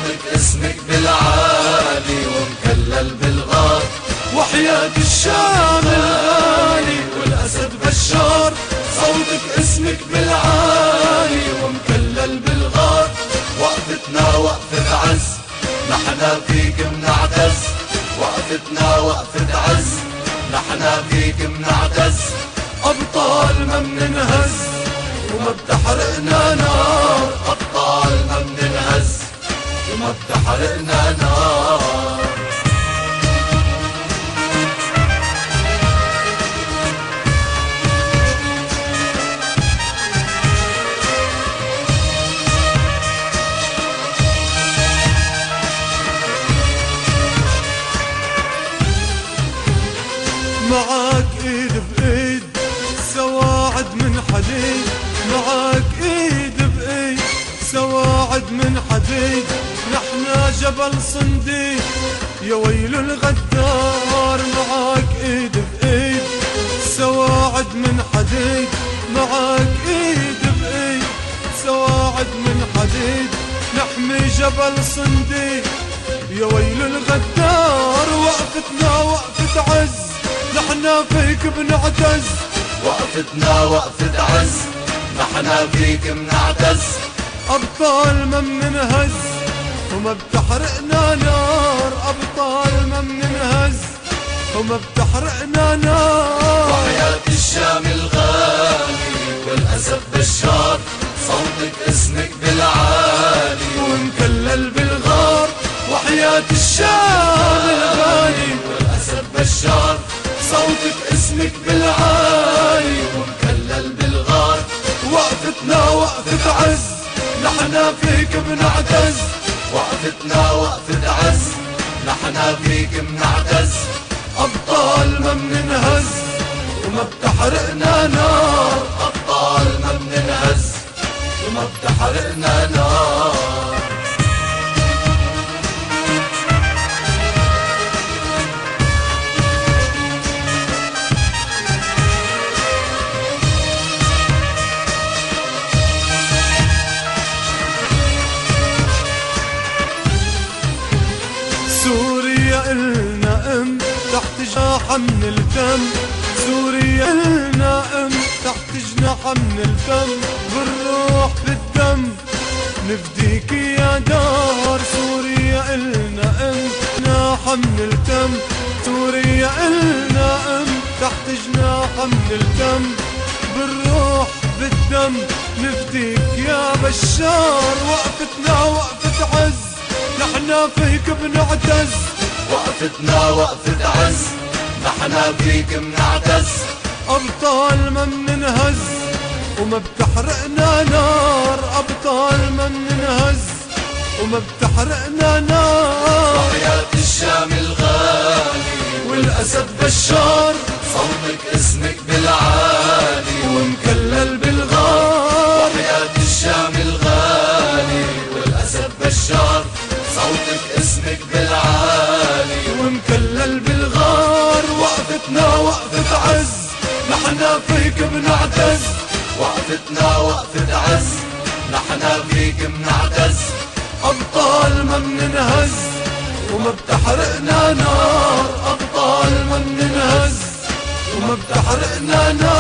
صوتك اسمك بالعالي ومكلل بالغار، وحياة الشام الغالي والأسد بشار. صوتك اسمك بالعالي ومكلل بالغار، وقفتنا وقفة عز نحنا فيك منعتز، وقفتنا وقفة عز نحنا فيك منعتز. أبطال ما مننهز وما بتحرقنا نار، أبطال ما مننهز وما بتحرقنا نار. معاك ايد بايد سواعد من حديد، معاك ايد بايد سواعد من حديد. نحنا جبل صنديد يا ويل الغدار، معاك ايد بايد سواعد من حديد، معاك ايد بايد سواعد من حديد. نحمي جبل صنديد يا ويل الغدار، وقفتنا وقفة عز نحنا فيك بنعتز، وقفتنا وقفة عز نحنا فيك بنعتز. أبطال ما مننهز وما بتحرقنا نار، أبطال ما مننهز وما بتحرقنا نار. وحياة الشام الغالي والأسد بشار، صوتك اسمك بالعالي ومكلل بالغار. وحياة الشام الغالي والأسد بشار، صوتك اسمك بالعالي ومكلل بالغار. وقفتنا وقفة عز نحنا فيك بنعتز، وقفتنا وقفة عز نحنا فيك بنعتز. أبطال ما مننهز وما بتحرقنا نار، أبطال ما مننهز وما بتحرقنا نار. سوريا إلنا تحت جناح من الدم، سوريا إلنا تحت جناح من الدم. بالروح بالدم نفديك يا دار، سوريا إلنا جناح من الدم، سوريا إلنا تحت جناح من الدم. بالروح بالدم نفديك يا بشار، وقفتنا وقفة عز نحنا فيك بنعتز، وقفتنا وقفة عز نحنا فيك بنعتز. أبطال ما مننهز وما بتحرقنا نار، أبطال ما مننهز وما بتحرقنا نار. وحياة الشام الغالي والأسد بشار، صوتك اسمك بالعالي ومكلل بالغار. وحياة الشام الغالي والأسد بشار، صوتك اسمك بالعالي ومكلل بالغار. وقفتنا وقفة عز نحنا فيك بنعتز، وقفتنا وقفة عز نحنا فيك بنعتز. أبطال ما مننهز وما بتحرقنا نار، أبطال ما مننهز وما بتحرقنا نار.